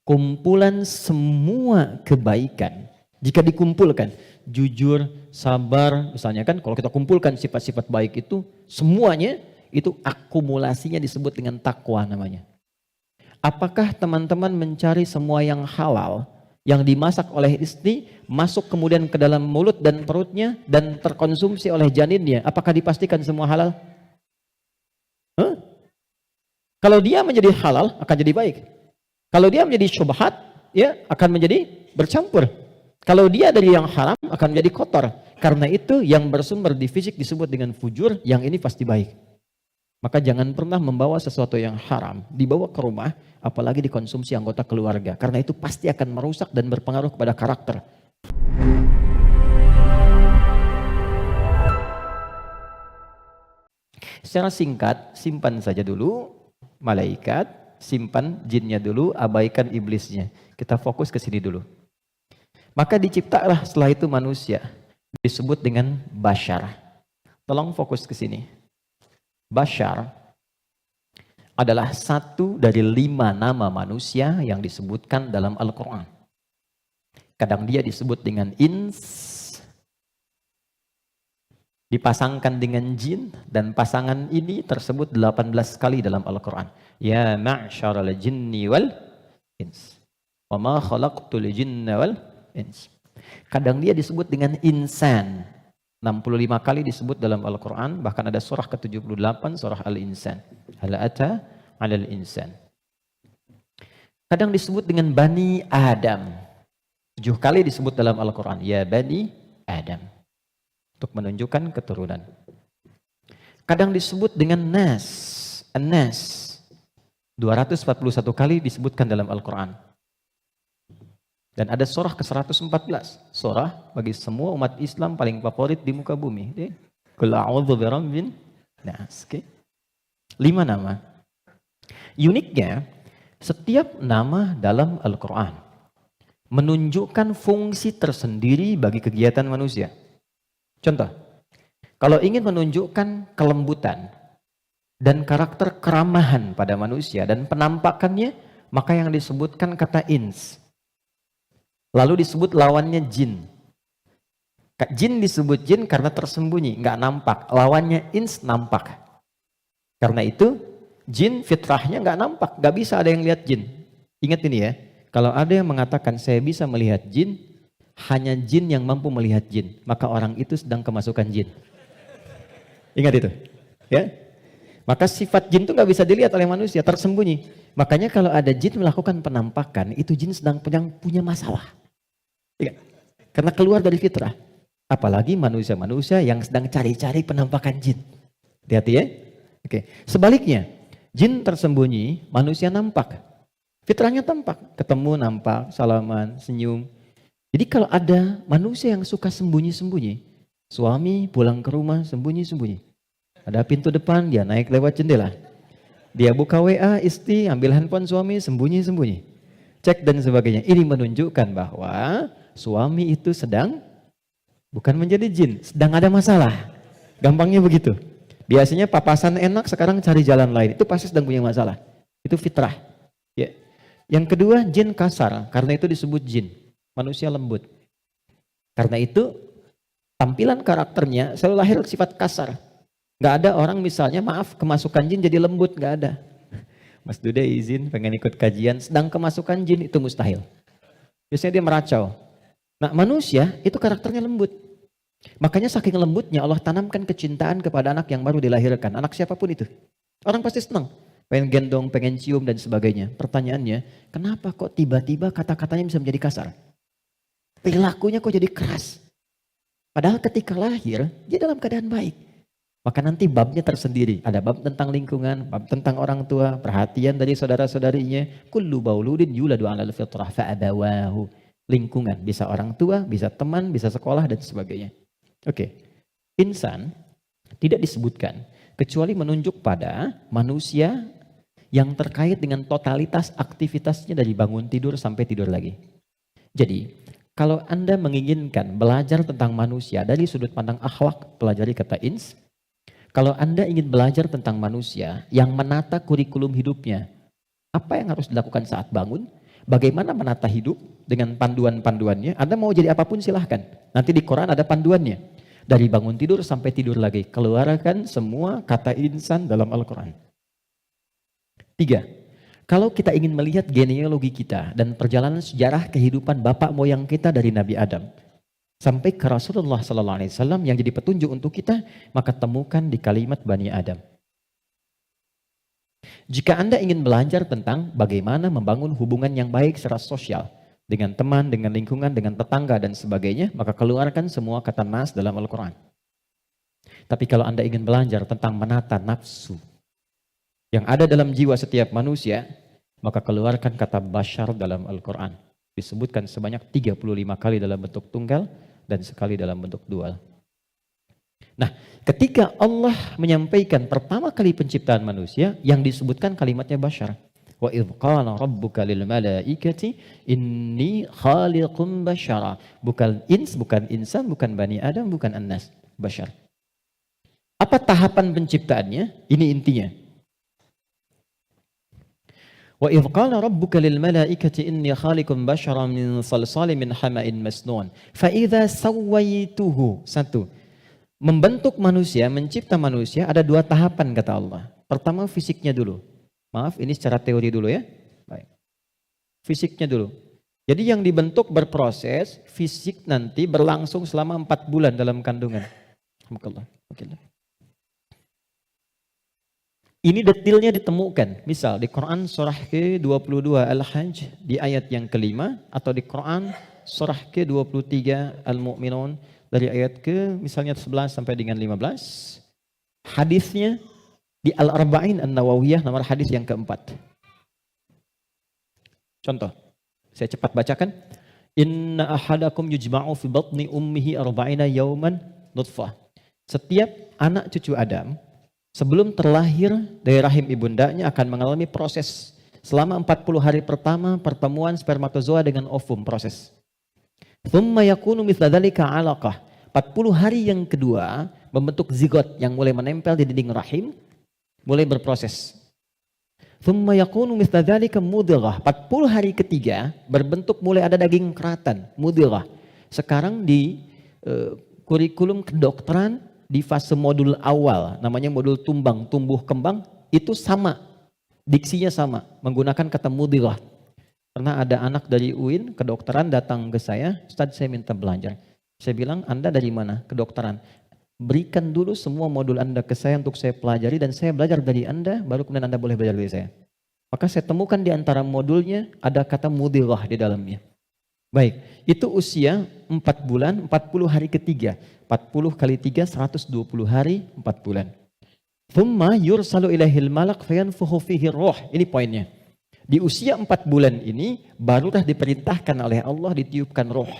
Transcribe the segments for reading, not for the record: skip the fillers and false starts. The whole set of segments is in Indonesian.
kumpulan semua kebaikan. Jika dikumpulkan, jujur, sabar, misalnya kan kalau kita kumpulkan sifat-sifat baik itu, semuanya itu akumulasinya disebut dengan takwa namanya. Apakah teman-teman mencari semua yang halal, yang dimasak oleh istri, masuk kemudian ke dalam mulut dan perutnya, dan terkonsumsi oleh janinnya, apakah dipastikan semua halal? Kalau dia menjadi halal, akan jadi baik. Kalau dia menjadi syubhat, ya akan menjadi bercampur. Kalau dia dari yang haram, akan menjadi kotor. Karena itu yang bersumber di fisik disebut dengan fujur, yang ini pasti baik. Maka jangan pernah membawa sesuatu yang haram, dibawa ke rumah, apalagi dikonsumsi anggota keluarga. Karena itu pasti akan merusak dan berpengaruh kepada karakter. Secara singkat, simpan saja dulu malaikat, simpan jinnya dulu, abaikan iblisnya. Kita fokus ke sini dulu. Maka diciptalah setelah itu manusia, disebut dengan bashar. Tolong fokus ke sini. Bashar adalah satu dari 5 nama manusia yang disebutkan dalam Al-Quran. Kadang dia disebut dengan ins, dipasangkan dengan jin, dan pasangan ini tersebut 18 kali dalam Al-Quran. Ya ma'syaral jinni wal ins, wa ma khalaqtul jinna wal ins. Kadang dia disebut dengan insan, 65 kali disebut dalam Al-Quran, bahkan ada surah ke-78, surah Al-Insan. Hal ata 'alal insan. Kadang disebut dengan Bani Adam, 7 kali disebut dalam Al-Quran. Ya Bani Adam, untuk menunjukkan keturunan. Kadang disebut dengan Nas, An-Nas, 241 kali disebutkan dalam Al-Quran. Dan ada surah ke-114, surah bagi semua umat Islam paling favorit di muka bumi. Qul a'udzu birabbin nas. 5 nama. Uniknya, setiap nama dalam Al-Quran menunjukkan fungsi tersendiri bagi kegiatan manusia. Contoh, kalau ingin menunjukkan kelembutan dan karakter keramahan pada manusia dan penampakannya, maka yang disebutkan kata ins. Lalu disebut lawannya jin. Jin disebut jin karena tersembunyi, nggak nampak. Lawannya ins nampak. Karena itu jin fitrahnya nggak nampak, nggak bisa ada yang lihat jin. Ingat ini ya, kalau ada yang mengatakan saya bisa melihat jin, hanya jin yang mampu melihat jin, maka orang itu sedang kemasukan jin. Ingat itu, ya. Maka sifat jin itu nggak bisa dilihat oleh manusia, tersembunyi. Makanya kalau ada jin melakukan penampakan, itu jin sedang punya masalah. Ya. Karena keluar dari fitrah. Apalagi manusia-manusia yang sedang cari-cari penampakan jin. Hati-hati ya. Oke. Sebaliknya, jin tersembunyi, manusia nampak. Fitrahnya tampak. Ketemu nampak, salaman, senyum. Jadi kalau ada manusia yang suka sembunyi-sembunyi, suami pulang ke rumah sembunyi-sembunyi. Ada pintu depan, dia naik lewat jendela. Dia buka WA, istri, ambil handphone suami, sembunyi-sembunyi. Cek dan sebagainya. Ini menunjukkan bahwa suami itu sedang bukan menjadi jin, sedang ada masalah. Gampangnya begitu. Biasanya papasan enak, sekarang cari jalan lain. Itu pasti sedang punya masalah. Itu fitrah. Ya. Yang kedua, jin kasar. Karena itu disebut jin. Manusia lembut. Karena itu, tampilan karakternya selalu lahir sifat kasar. Gak ada orang misalnya, maaf, kemasukan jin jadi lembut. Gak ada. Mas Dude izin pengen ikut kajian, sedang kemasukan jin, itu mustahil. Biasanya dia meracau. Nah manusia itu karakternya lembut. Makanya saking lembutnya Allah tanamkan kecintaan kepada anak yang baru dilahirkan. Anak siapapun itu. Orang pasti senang. Pengen gendong, pengen cium dan sebagainya. Pertanyaannya, kenapa kok tiba-tiba kata-katanya bisa menjadi kasar? Perilakunya kok jadi keras? Padahal ketika lahir, dia dalam keadaan baik. Maka nanti babnya tersendiri. Ada bab tentang lingkungan, bab tentang orang tua, perhatian dari saudara-saudarinya. Kullu bauludin yuladu 'alal fitrah fa'abawahu. Lingkungan, bisa orang tua, bisa teman, bisa sekolah dan sebagainya. Oke. Insan tidak disebutkan kecuali menunjuk pada manusia yang terkait dengan totalitas aktivitasnya dari bangun tidur sampai tidur lagi. Jadi, kalau Anda menginginkan belajar tentang manusia dari sudut pandang akhlak, pelajari kata ins. Kalau Anda ingin belajar tentang manusia yang menata kurikulum hidupnya, apa yang harus dilakukan saat bangun? Bagaimana menata hidup dengan panduan-panduannya. Anda mau jadi apapun silahkan. Nanti di Quran ada panduannya. Dari bangun tidur sampai tidur lagi. Keluarkan semua kata insan dalam Al-Quran. 3. Kalau kita ingin melihat genealogi kita dan perjalanan sejarah kehidupan bapak moyang kita dari Nabi Adam sampai ke Rasulullah SAW yang jadi petunjuk untuk kita, maka temukan di kalimat Bani Adam. Jika Anda ingin belajar tentang bagaimana membangun hubungan yang baik secara sosial dengan teman, dengan lingkungan, dengan tetangga dan sebagainya, maka keluarkan semua kata nas dalam Al-Quran. Tapi kalau Anda ingin belajar tentang menata nafsu yang ada dalam jiwa setiap manusia, maka keluarkan kata bashar dalam Al-Quran. Disebutkan sebanyak 35 kali dalam bentuk tunggal dan sekali dalam bentuk dual. Nah, ketika Allah menyampaikan pertama kali penciptaan manusia, yang disebutkan kalimatnya bashar. Wa idh qala rabbuka lil malaikati inni khaliqum bashara. Bukan ins, bukan insan, bukan bani Adam, bukan annas, bashar. Apa tahapan penciptaannya? Ini intinya. Wa idh qala rabbuka lil malaikati inni khaliqum basharan min salsalin min hama'in masnun fa idza sawaituhu. 1. Membentuk manusia, mencipta manusia ada 2 tahapan kata Allah. Pertama fisiknya dulu. Maaf, ini secara teori dulu ya. Baik. Fisiknya dulu. Jadi yang dibentuk berproses, fisik nanti berlangsung selama 4 bulan dalam kandungan. Alhamdulillah. Ini detailnya ditemukan. Misal di Quran surah ke-22 Al-Hajj di ayat yang kelima, atau di Quran surah ke-23 Al-Mu'minun dari ayat ke misalnya 11 sampai dengan 15. Hadisnya di Al-Arba'in An-Nawawiyah nomor hadis yang keempat. Contoh, saya cepat bacakan. Inna ahadakum yujma'u fi batni ummihi arba'ina yawman nutfah. Setiap anak cucu Adam sebelum terlahir dari rahim ibundanya akan mengalami proses selama 40 hari pertama pertemuan spermatozoa dengan ovum, proses. Thumma yakunu mithla dzalika 'alaqah. 40 hari yang kedua membentuk zigot yang mulai menempel di dinding rahim, mulai berproses. Thumma yakunu mithla dzalika mudghah. 40 hari ketiga berbentuk mulai ada daging keratan, mudghah. Sekarang di kurikulum kedokteran di fase modul awal, namanya modul tumbang, tumbuh kembang, itu sama, diksinya sama, menggunakan kata mudghah. Pernah ada anak dari UIN kedokteran datang ke saya, Ustaz saya minta belajar. Saya bilang, Anda dari mana? Kedokteran. Berikan dulu semua modul Anda ke saya untuk saya pelajari dan saya belajar dari Anda, baru kemudian Anda boleh belajar dari saya. Maka saya temukan di antara modulnya ada kata mudghah di dalamnya. Baik, itu usia 4 bulan, 40 hari ketiga. 40 kali 3, 120 hari, 4 bulan. Thumma yursalu ilaihil malak fayanfukhu fihi ruh. Ini poinnya. Di usia 4 bulan ini, barulah diperintahkan oleh Allah ditiupkan roh.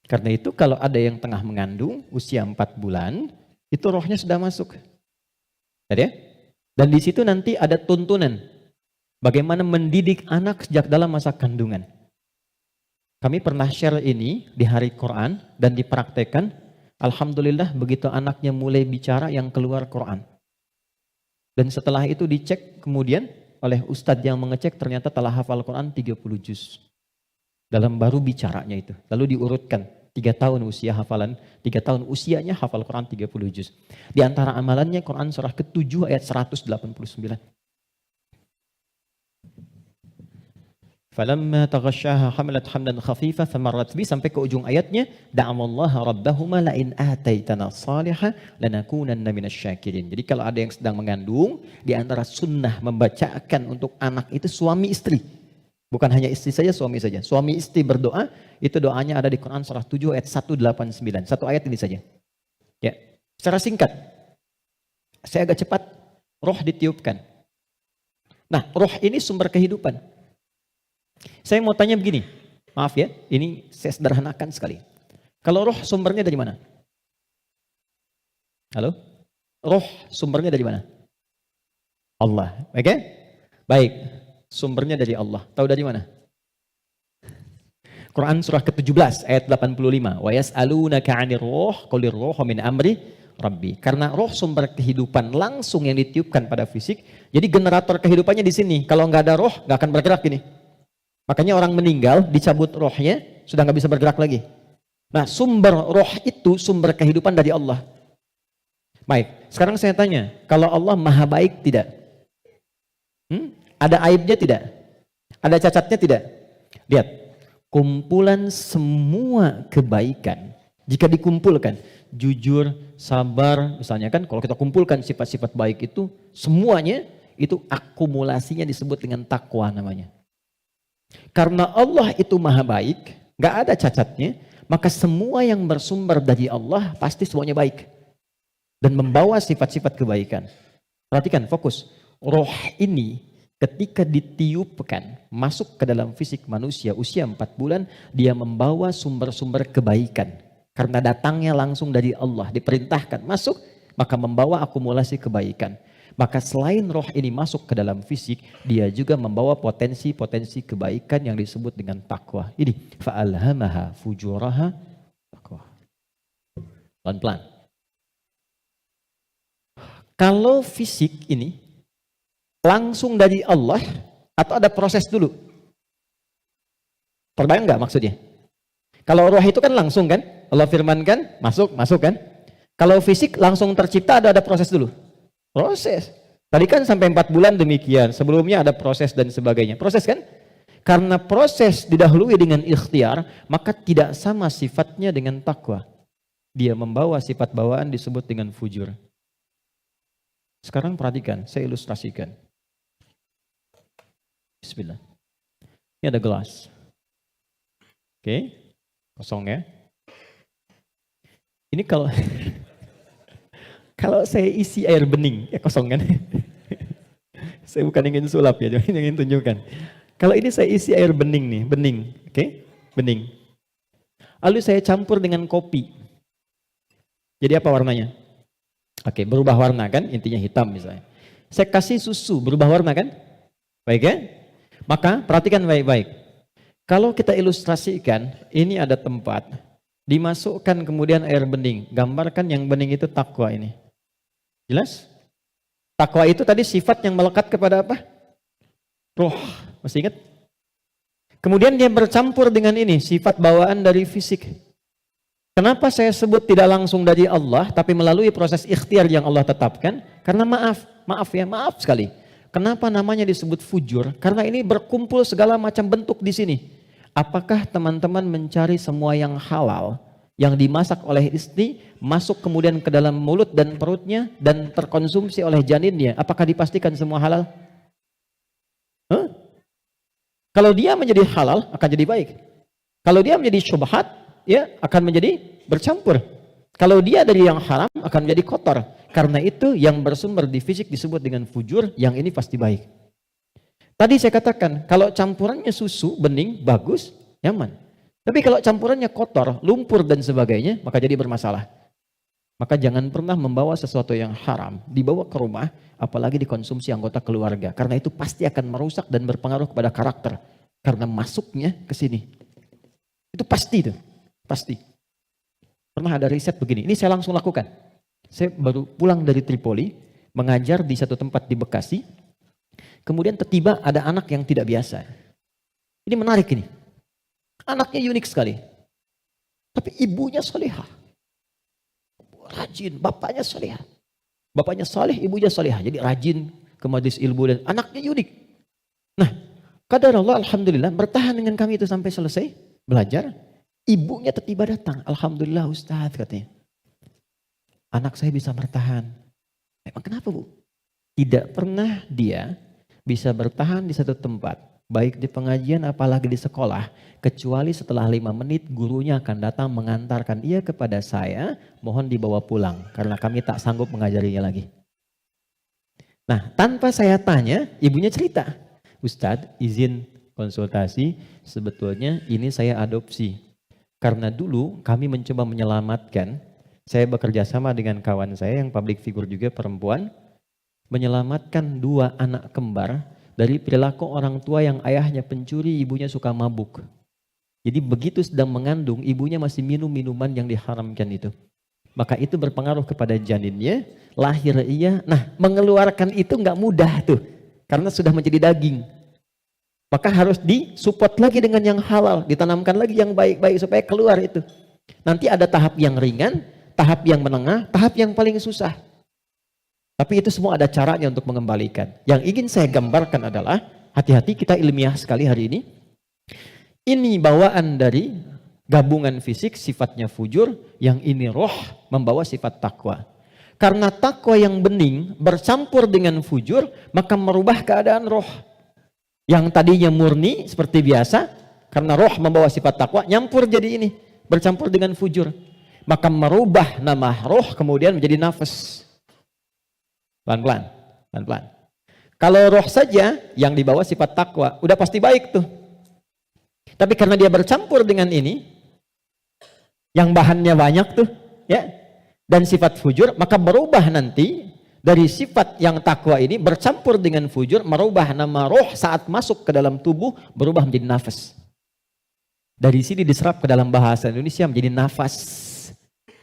Karena itu kalau ada yang tengah mengandung, usia 4 bulan, itu rohnya sudah masuk. Ya? Dan di situ nanti ada tuntunan. Bagaimana mendidik anak sejak dalam masa kandungan. Kami pernah share ini di hari Quran dan dipraktekkan. Alhamdulillah begitu anaknya mulai bicara yang keluar Quran. Dan setelah itu dicek kemudian oleh ustadz yang mengecek ternyata telah hafal Quran 30 juz. Dalam baru bicaranya itu. Lalu diurutkan 3 tahun usia hafalan, 3 tahun usianya hafal Quran 30 juz. Di antara amalannya Quran surah ke-7 ayat 189. Falamma taghasyaha hamalat hamdan khafifah famarrat bi, sampai ke ujung ayatnya da'amallaha rabbahuma la in ataitana salihah lanakunanna minasyakirin. Jadi kalau ada yang sedang mengandung, di antara sunnah membacakan untuk anak itu suami istri. Bukan hanya istri saja, suami saja. Suami istri berdoa, itu doanya ada di Quran surah 7 ayat 189. Satu ayat ini saja. Ya, secara singkat. Saya agak cepat, roh ditiupkan. Nah, roh ini sumber kehidupan. Saya mau tanya begini, maaf ya, ini saya sederhanakan sekali. Kalau roh sumbernya dari mana? Halo? Roh sumbernya dari mana? Allah, oke? Baik, sumbernya dari Allah. Tahu dari mana? Quran surah ke-17 ayat 85. Wa yas'alunaka 'anir ruh, qulir ruhu min amri Rabbi. Karena roh sumber kehidupan langsung yang ditiupkan pada fisik. Jadi generator kehidupannya di sini. Kalau nggak ada roh, nggak akan bergerak gini. Makanya orang meninggal, dicabut rohnya, sudah nggak bisa bergerak lagi. Nah, sumber roh itu sumber kehidupan dari Allah. Baik, sekarang saya tanya, kalau Allah maha baik tidak? Ada aibnya tidak? Ada cacatnya tidak? Lihat, kumpulan semua kebaikan, jika dikumpulkan, jujur, sabar, misalnya kan, kalau kita kumpulkan sifat-sifat baik itu, semuanya itu akumulasinya disebut dengan takwa namanya. Karena Allah itu maha baik, gak ada cacatnya, maka semua yang bersumber dari Allah pasti semuanya baik. Dan membawa sifat-sifat kebaikan. Perhatikan, fokus. Roh ini ketika ditiupkan, masuk ke dalam fisik manusia usia 4 bulan, dia membawa sumber-sumber kebaikan. Karena datangnya langsung dari Allah, diperintahkan masuk, maka membawa akumulasi kebaikan. Maka selain roh ini masuk ke dalam fisik, dia juga membawa potensi-potensi kebaikan yang disebut dengan takwa. Ini, fa'alhamaha fujuraha takwa. Pelan-pelan. Kalau fisik ini langsung dari Allah atau ada proses dulu? Terbayang nggak maksudnya? Kalau roh itu kan langsung kan? Allah firmankan, masuk kan? Kalau fisik langsung tercipta ada proses dulu? Proses. Tadi kan sampai 4 bulan demikian, sebelumnya ada proses dan sebagainya. Proses kan? Karena proses didahului dengan ikhtiar, maka tidak sama sifatnya dengan takwa. Dia membawa sifat bawaan disebut dengan fujur. Sekarang perhatikan, saya ilustrasikan. Bismillah. Ini ada gelas. Oke, kosong ya. Ini kalau kalau saya isi air bening, ya kosong kan? Saya bukan ingin sulap ya, cuma ingin tunjukkan. Kalau ini saya isi air bening nih, bening, oke? Bening. Lalu saya campur dengan kopi. Jadi apa warnanya? Oke, berubah warna kan, intinya hitam misalnya. Saya kasih susu, berubah warna kan? Baik ya? Maka perhatikan baik-baik. Kalau kita ilustrasikan, ini ada tempat, dimasukkan kemudian air bening. Gambarkan yang bening itu takwa ini. Jelas? Takwa itu tadi sifat yang melekat kepada apa? Roh, masih ingat? Kemudian dia bercampur dengan ini, sifat bawaan dari fisik. Kenapa saya sebut tidak langsung dari Allah, tapi melalui proses ikhtiar yang Allah tetapkan? Karena maaf sekali. Kenapa namanya disebut fujur? Karena ini berkumpul segala macam bentuk di sini. Apakah teman-teman mencari semua yang halal, yang dimasak oleh istri, masuk kemudian ke dalam mulut dan perutnya, dan terkonsumsi oleh janinnya? Apakah dipastikan semua halal? Kalau dia menjadi halal, akan jadi baik. Kalau dia menjadi syubhat, ya akan menjadi bercampur. Kalau dia dari yang haram akan menjadi kotor. Karena itu yang bersumber di fisik disebut dengan fujur, yang ini pasti baik. Tadi saya katakan, kalau campurannya susu, bening, bagus, nyaman. Tapi kalau campurannya kotor, lumpur dan sebagainya, maka jadi bermasalah. Maka jangan pernah membawa sesuatu yang haram, dibawa ke rumah, apalagi dikonsumsi anggota keluarga. Karena itu pasti akan merusak dan berpengaruh kepada karakter. Karena masuknya ke sini. Itu pasti tuh. Pasti. Pernah ada riset begini, ini saya langsung lakukan. Saya baru pulang dari Tripoli, mengajar di satu tempat di Bekasi. Kemudian tiba-tiba ada anak yang tidak biasa. Ini menarik ini. Anaknya unik sekali. Tapi ibunya solehah. Rajin, bapaknya solehah. Bapaknya soleh, ibunya solehah. Jadi rajin ke majelis ilmu dan anaknya unik. Nah, qadarullah alhamdulillah bertahan dengan kami itu sampai selesai belajar. Ibunya tiba-tiba datang. Alhamdulillah Ustaz katanya. Anak saya bisa bertahan. Emang kenapa Bu? Tidak pernah dia bisa bertahan di satu tempat. Baik di pengajian apalagi di sekolah. Kecuali setelah 5 menit gurunya akan datang mengantarkan ia kepada saya. Mohon dibawa pulang. Karena kami tak sanggup mengajarinya lagi. Nah tanpa saya tanya ibunya cerita. Ustadz izin konsultasi. Sebetulnya ini saya adopsi. Karena dulu kami mencoba menyelamatkan, saya bekerja sama dengan kawan saya yang public figure juga perempuan, menyelamatkan 2 anak kembar dari perilaku orang tua yang ayahnya pencuri, ibunya suka mabuk. Jadi begitu sedang mengandung, ibunya masih minum minuman yang diharamkan itu. maka itu berpengaruh kepada janinnya, lahir ia. Nah, mengeluarkan itu nggak mudah tuh, karena sudah menjadi daging. Maka harus disupport lagi dengan yang halal, ditanamkan lagi yang baik-baik supaya keluar itu. Nanti ada tahap yang ringan, tahap yang menengah, tahap yang paling susah. Tapi itu semua ada caranya untuk mengembalikan. Yang ingin saya gambarkan adalah, hati-hati kita ilmiah sekali hari ini. Ini bawaan dari gabungan fisik sifatnya fujur, yang ini roh membawa sifat takwa. Karena takwa yang bening bercampur dengan fujur, maka merubah keadaan roh. Yang tadinya murni seperti biasa, karena roh membawa sifat takwa, nyampur jadi ini, bercampur dengan fujur. Maka merubah nama roh kemudian menjadi nafas. Pelan-pelan, pelan-pelan. Kalau roh saja yang dibawa sifat takwa, udah pasti baik tuh. Tapi karena dia bercampur dengan ini, yang bahannya banyak tuh, ya, dan sifat fujur, maka berubah nanti dari sifat yang takwa ini bercampur dengan fujur, merubah nama roh saat masuk ke dalam tubuh, berubah menjadi nafas. Dari sini diserap ke dalam bahasa Indonesia menjadi nafas.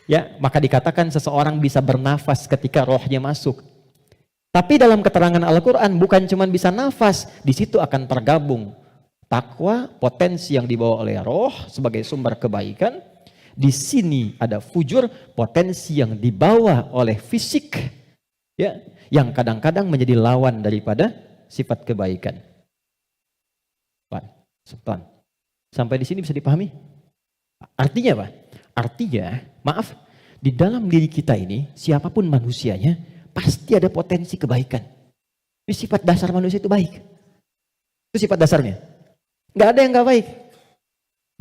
Ya, maka dikatakan seseorang bisa bernafas ketika rohnya masuk. Tapi dalam keterangan Al-Quran bukan cuma bisa nafas, di situ akan tergabung takwa, potensi yang dibawa oleh roh sebagai sumber kebaikan. Di sini ada fujur, potensi yang dibawa oleh fisik, ya, yang kadang-kadang menjadi lawan daripada sifat kebaikan. Pelan. Sampai di sini bisa dipahami? Artinya apa? Artinya, maaf, di dalam diri kita ini, siapapun manusianya, pasti ada potensi kebaikan. Ini sifat dasar manusia itu baik. Itu sifat dasarnya. Nggak ada yang nggak baik.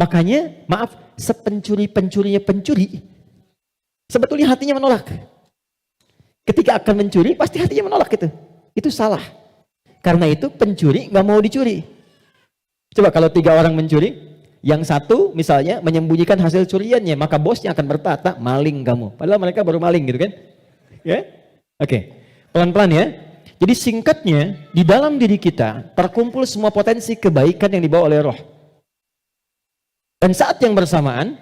Makanya, maaf, sepencuri-pencurinya pencuri, sebetulnya hatinya menolak. Ketika akan mencuri, pasti hatinya menolak itu. Itu salah. Karena itu pencuri nggak mau dicuri. Coba kalau 3 orang mencuri, yang satu misalnya menyembunyikan hasil curiannya, maka bosnya akan berkata, maling kamu. Padahal mereka baru maling gitu kan. Ya? Oke. Pelan-pelan ya. Jadi singkatnya, di dalam diri kita terkumpul semua potensi kebaikan yang dibawa oleh roh. Dan saat yang bersamaan,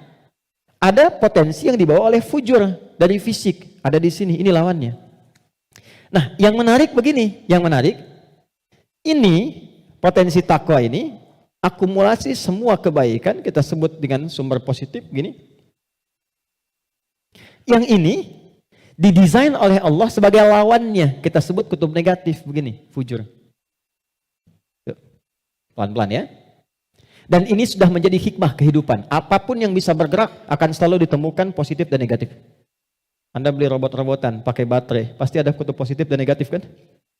ada potensi yang dibawa oleh fujur dari fisik. Ada di sini, ini lawannya. Nah, yang menarik begini, ini potensi takwa ini, akumulasi semua kebaikan, kita sebut dengan sumber positif, gini. Yang ini, didesain oleh Allah sebagai lawannya, kita sebut kutub negatif, begini, fujur. Pelan-pelan ya. Dan ini sudah menjadi hikmah kehidupan. Apapun yang bisa bergerak akan selalu ditemukan positif dan negatif. Anda beli robot-robotan pakai baterai, pasti ada kutub positif dan negatif kan?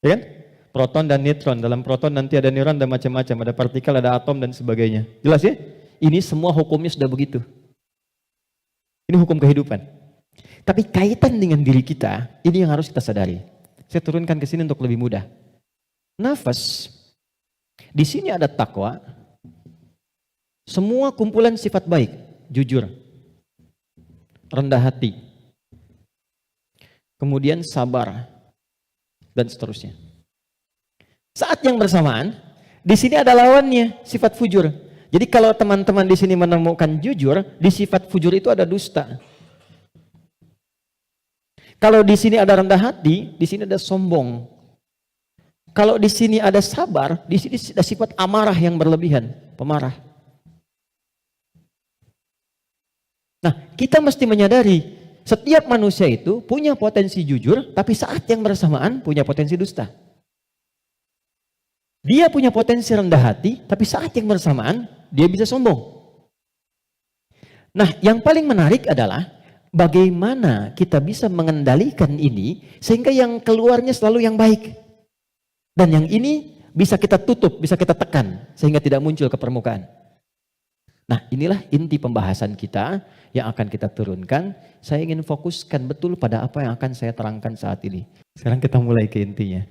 Ya kan? Proton dan neutron. Dalam proton nanti ada neuron dan macam-macam, ada partikel, ada atom dan sebagainya. Jelas ya? Ini semua hukumnya sudah begitu. Ini hukum kehidupan. Tapi kaitan dengan diri kita, ini yang harus kita sadari. Saya turunkan ke sini untuk lebih mudah. Nafas. Di sini ada takwa. Semua kumpulan sifat baik, jujur, rendah hati, kemudian sabar, dan seterusnya. Saat yang bersamaan, di sini ada lawannya, sifat fujur. Jadi kalau teman-teman di sini menemukan jujur, di sifat fujur itu ada dusta. Kalau di sini ada rendah hati, di sini ada sombong. Kalau di sini ada sabar, di sini ada sifat amarah yang berlebihan, pemarah. Nah, kita mesti menyadari setiap manusia itu punya potensi jujur, tapi saat yang bersamaan punya potensi dusta. Dia punya potensi rendah hati, tapi saat yang bersamaan dia bisa sombong. Nah, yang paling menarik adalah bagaimana kita bisa mengendalikan ini sehingga yang keluarnya selalu yang baik. Dan yang ini bisa kita tutup, bisa kita tekan sehingga tidak muncul ke permukaan. Nah, inilah inti pembahasan kita yang akan kita turunkan. Saya ingin fokuskan betul pada apa yang akan saya terangkan saat ini. Sekarang kita mulai ke intinya.